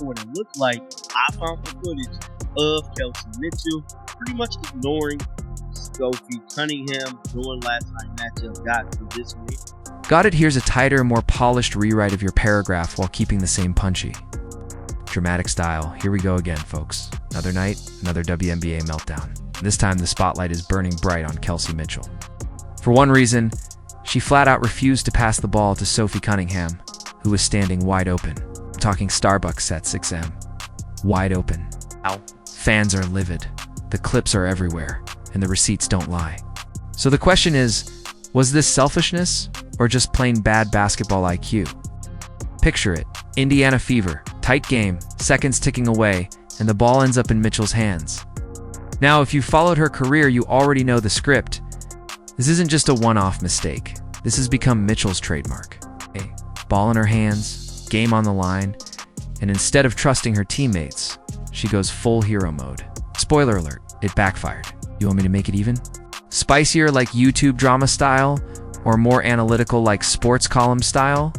report, it looked like I found the footage of Kelsey Mitchell pretty much ignoring Sophie Cunningham during last night's matchup. Got to this week. Got it. Here's a tighter, more polished rewrite of your paragraph while keeping the same punchy. Dramatic style. Here we go again, folks. Another night, another WNBA meltdown. This time the spotlight is burning bright on Kelsey Mitchell. For one reason, she flat out refused to pass the ball to Sophie Cunningham, who was standing wide open. I'm talking Starbucks at 6 a.m. Wide open. Ow. Fans are livid. The clips are everywhere, and the receipts don't lie. So the question is, was this selfishness or just plain bad basketball IQ? Picture it. Indiana fever. Tight game, seconds ticking away, and the ball ends up in Mitchell's hands. Now, if you followed her career, you already know the script. This isn't just a one-off mistake. This has become Mitchell's trademark. Okay. Ball in her hands, game on the line, and instead of trusting her teammates, she goes full hero mode. Spoiler alert, it backfired. You want me to make it even? Spicier like YouTube drama style, or more analytical like sports column style?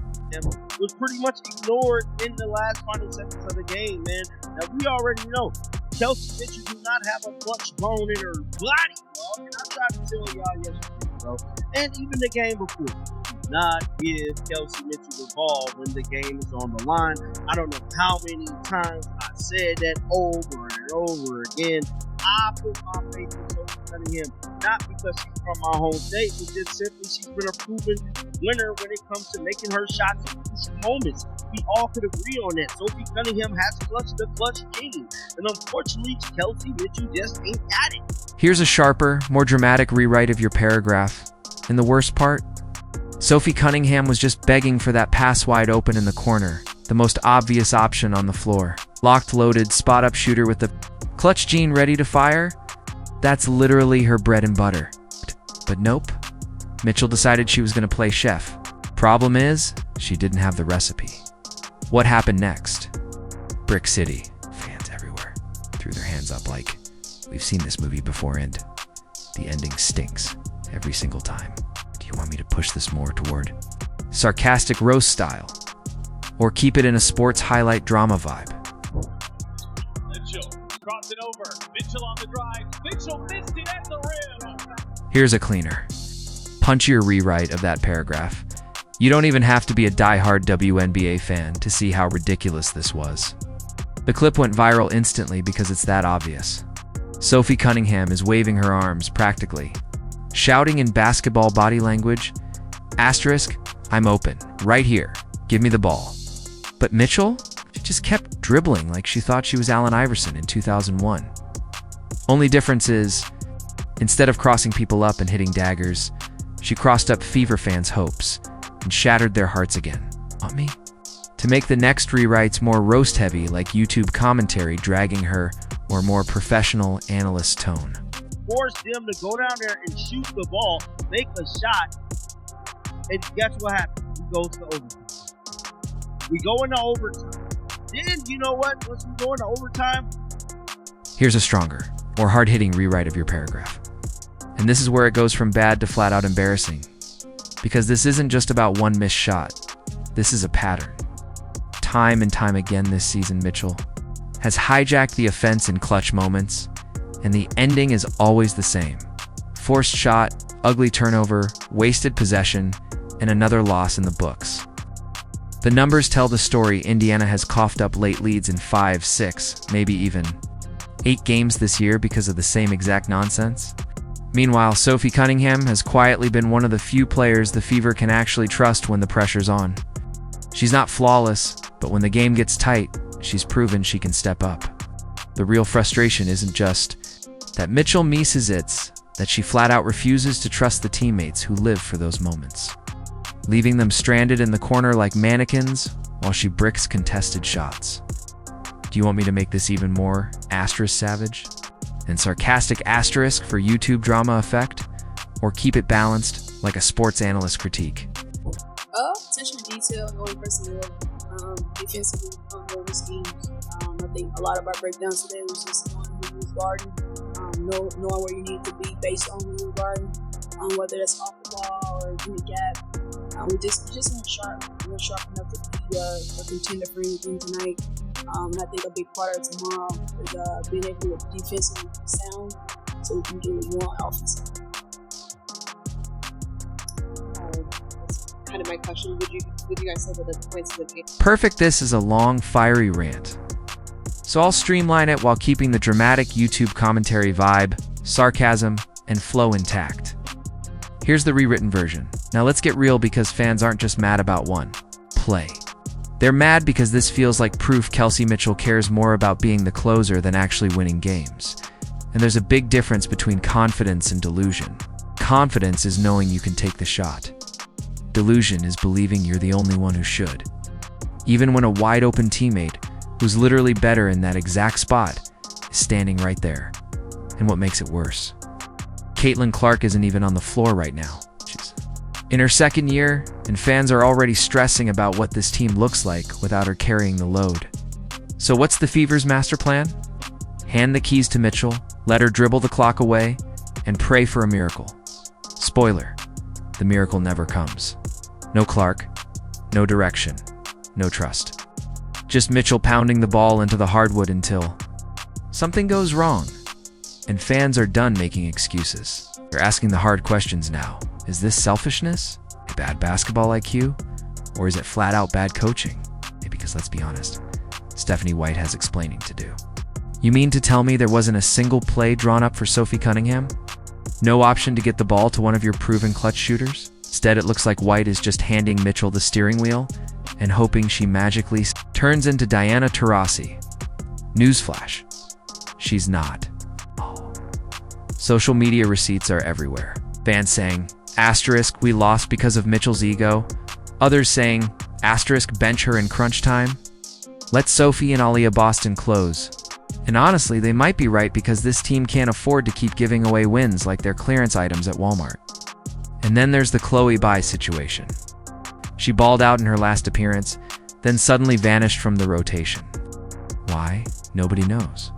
Was pretty much ignored in the last final seconds of the game, man. Now, we already know Kelsey Mitchell do not have a clutch bone in her body, bro. And I tried to tell y'all yesterday, bro. And even the game before. Do not give Kelsey Mitchell the ball when the game is on the line. I don't know how many times I said that over and over again. I put my faith in Sophie Cunningham, not because she's from my home state, but just simply she's been a proven winner when it comes to making her shots in crucial moments. We all could agree on that. Sophie Cunningham has clutched the clutch gene, and unfortunately, Kelsey Mitchell just ain't got it. Here's a sharper, more dramatic rewrite of your paragraph. And the worst part? Sophie Cunningham was just begging for that pass wide open in the corner, the most obvious option on the floor. Locked, loaded, spot-up shooter with the clutch gene ready to fire? That's literally her bread and butter. But nope. Mitchell decided she was going to play chef. Problem is, she didn't have the recipe. What happened next? Brick City. Fans everywhere threw their hands up like, we've seen this movie before, and the ending stinks every single time. Do you want me to push this more toward sarcastic roast style? Or keep it in a sports highlight drama vibe? Mitchell crossed it over. Mitchell on the drive. Mitchell missed it at the rim. Here's a cleaner, punchier rewrite of that paragraph. You don't even have to be a die-hard WNBA fan to see how ridiculous this was. The clip went viral instantly because it's that obvious. Sophie Cunningham is waving her arms practically, shouting in basketball body language, asterisk, I'm open, right here, give me the ball. But Mitchell? She just kept dribbling like she thought she was Allen Iverson in 2001. Only difference is, instead of crossing people up and hitting daggers, she crossed up Fever fans' hopes and shattered their hearts again. Want me? To make the next rewrites more roast-heavy like YouTube commentary dragging her or more professional analyst tone. Force them to go down there and shoot the ball, make a shot, and guess what happens? We go to overtime. We go into overtime. Then, you know what? Once we go into overtime, here's a stronger, more hard-hitting rewrite of your paragraph. And this is where it goes from bad to flat-out embarrassing. Because this isn't just about one missed shot. This is a pattern. Time and time again this season, Mitchell has hijacked the offense in clutch moments, and the ending is always the same. Forced shot, ugly turnover, wasted possession, and another loss in the books. The numbers tell the story. Indiana has coughed up late leads in 5, 6, maybe even 8 games this year because of the same exact nonsense. Meanwhile, Sophie Cunningham has quietly been one of the few players the Fever can actually trust when the pressure's on. She's not flawless, but when the game gets tight, she's proven she can step up. The real frustration isn't just that Mitchell misses it, that she flat out refuses to trust the teammates who live for those moments, leaving them stranded in the corner like mannequins while she bricks contested shots. Do you want me to make this even more asterisk savage? And sarcastic asterisk for YouTube drama effect? Or keep it balanced like a sports analyst critique? Attention to detail, knowing personnel, defensively, knowing schemes. I think a lot of our breakdowns today was just knowing who was guarding, knowing where you need to be based on who you're guarding, whether that's off the ball or in the gap. We just went sharp. We went sharp enough to be a contender for anything tonight. And I think a big part of tomorrow is being able to defensively sound so we can do what we want offensively. That's kind of my question. Would you guys say that the points of the game? Perfect. This is a long, fiery rant. So I'll streamline it while keeping the dramatic YouTube commentary vibe, sarcasm, and flow intact. Here's the rewritten version. Now let's get real, because fans aren't just mad about one play. They're mad because this feels like proof Kelsey Mitchell cares more about being the closer than actually winning games. And there's a big difference between confidence and delusion. Confidence is knowing you can take the shot. Delusion is believing you're the only one who should. Even when a wide-open teammate, who's literally better in that exact spot, is standing right there. And what makes it worse? Caitlin Clark isn't even on the floor right now. She's in her second year, and fans are already stressing about what this team looks like without her carrying the load. So what's the Fever's master plan? Hand the keys to Mitchell, let her dribble the clock away, and pray for a miracle. Spoiler, the miracle never comes. No Clark, no direction, no trust. Just Mitchell pounding the ball into the hardwood until something goes wrong. And fans are done making excuses. They're asking the hard questions now. Is this selfishness? A bad basketball IQ? Or is it flat out bad coaching? Because let's be honest, Stephanie White has explaining to do. You mean to tell me there wasn't a single play drawn up for Sophie Cunningham? No option to get the ball to one of your proven clutch shooters? Instead, it looks like White is just handing Mitchell the steering wheel and hoping she magically turns into Diana Taurasi. Newsflash, she's not. Social media receipts are everywhere. Fans saying, asterisk, we lost because of Mitchell's ego. Others saying, asterisk, bench her in crunch time. Let Sophie and Aaliyah Boston close. And honestly, they might be right, because this team can't afford to keep giving away wins like they're clearance items at Walmart. And then there's the Chloe Bai situation. She balled out in her last appearance, then suddenly vanished from the rotation. Why? Nobody knows.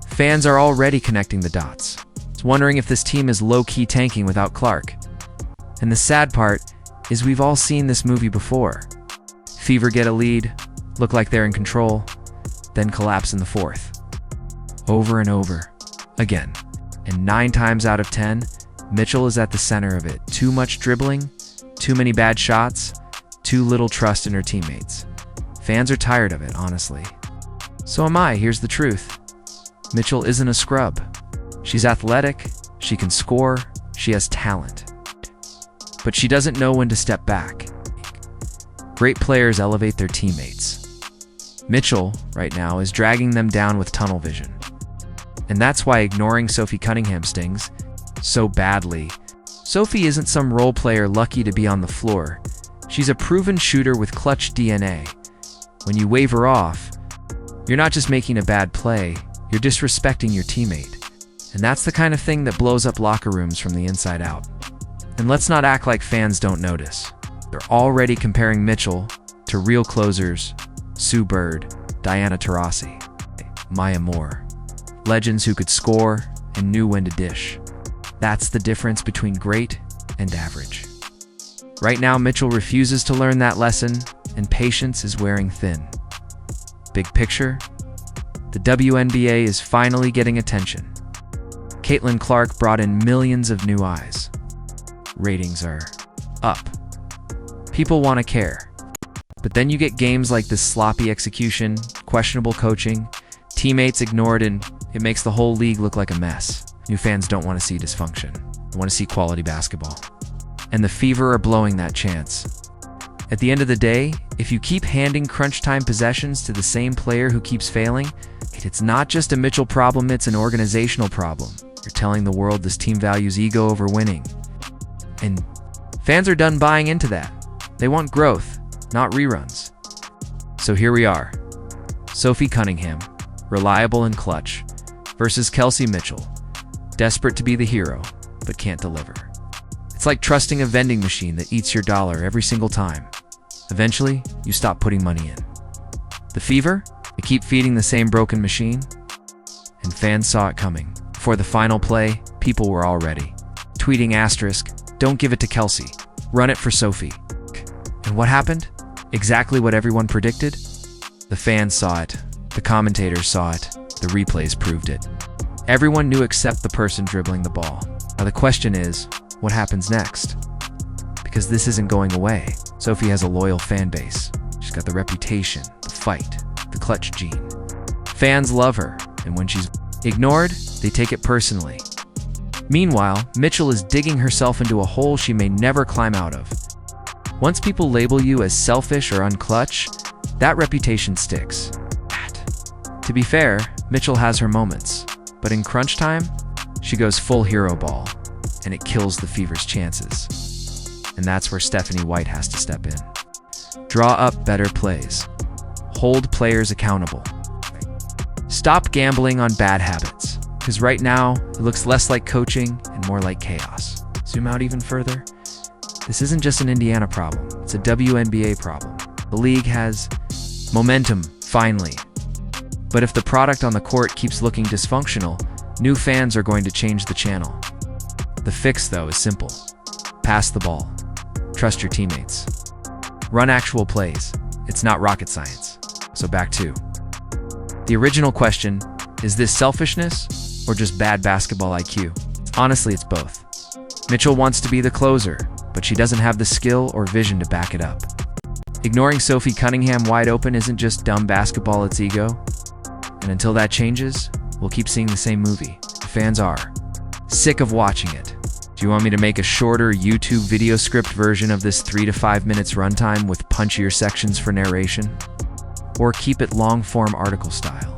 Fans are already connecting the dots, wondering if this team is low-key tanking without Clark. And the sad part is we've all seen this movie before. Fever get a lead, look like they're in control, then collapse in the fourth. Over and over, again. And 9 times out of 10, Mitchell is at the center of it. Too much dribbling, too many bad shots, too little trust in her teammates. Fans are tired of it, honestly. So am I. Here's the truth. Mitchell isn't a scrub. She's athletic, she can score, she has talent. But she doesn't know when to step back. Great players elevate their teammates. Mitchell, right now, is dragging them down with tunnel vision. And that's why ignoring Sophie Cunningham stings so badly. Sophie isn't some role player lucky to be on the floor. She's a proven shooter with clutch DNA. When you wave her off, you're not just making a bad play, you're disrespecting your teammate. And that's the kind of thing that blows up locker rooms from the inside out. And let's not act like fans don't notice. They're already comparing Mitchell to real closers, Sue Bird, Diana Taurasi, Maya Moore. Legends who could score and knew when to dish. That's the difference between great and average. Right now, Mitchell refuses to learn that lesson, and patience is wearing thin. Big picture, the WNBA is finally getting attention. Caitlin Clark brought in millions of new eyes. Ratings are up. People want to care. But then you get games like this sloppy execution, questionable coaching, teammates ignored, and it makes the whole league look like a mess. New fans don't want to see dysfunction. They want to see quality basketball. And the Fever are blowing that chance. At the end of the day, if you keep handing crunch time possessions to the same player who keeps failing, it's not just a Mitchell problem, it's an organizational problem. You're telling the world this team values ego over winning. And fans are done buying into that. They want growth, not reruns. So here we are. Sophie Cunningham, reliable and clutch, versus Kelsey Mitchell, desperate to be the hero, but can't deliver. It's like trusting a vending machine that eats your dollar every single time. Eventually, you stop putting money in. The Fever? They keep feeding the same broken machine. And fans saw it coming. Before the final play, people were all ready. Tweeting asterisk, don't give it to Kelsey. Run it for Sophie. And what happened? Exactly what everyone predicted. The fans saw it. The commentators saw it. The replays proved it. Everyone knew except the person dribbling the ball. Now the question is, what happens next? Because this isn't going away. Sophie has a loyal fan base. She's got the reputation, the fight, the clutch gene. Fans love her, and when she's ignored, they take it personally. Meanwhile, Mitchell is digging herself into a hole she may never climb out of. Once people label you as selfish or unclutch, that reputation sticks. To be fair, Mitchell has her moments, but in crunch time, she goes full hero ball, and it kills the Fever's chances. And that's where Stephanie White has to step in. Draw up better plays. Hold players accountable. Stop gambling on bad habits, because right now, it looks less like coaching and more like chaos. Zoom out even further. This isn't just an Indiana problem, it's a WNBA problem. The league has momentum, finally. But if the product on the court keeps looking dysfunctional, new fans are going to change the channel. The fix, though, is simple. Pass the ball. Trust your teammates. Run actual plays. It's not rocket science. So back to the original question, is this selfishness or just bad basketball IQ? Honestly, it's both. Mitchell wants to be the closer, but she doesn't have the skill or vision to back it up. Ignoring Sophie Cunningham wide open isn't just dumb basketball, it's ego. And until that changes, we'll keep seeing the same movie. The fans are sick of watching it. Do you want me to make a shorter YouTube video script version of this 3 to 5 minutes runtime with punchier sections for narration? Or keep it long-form article style?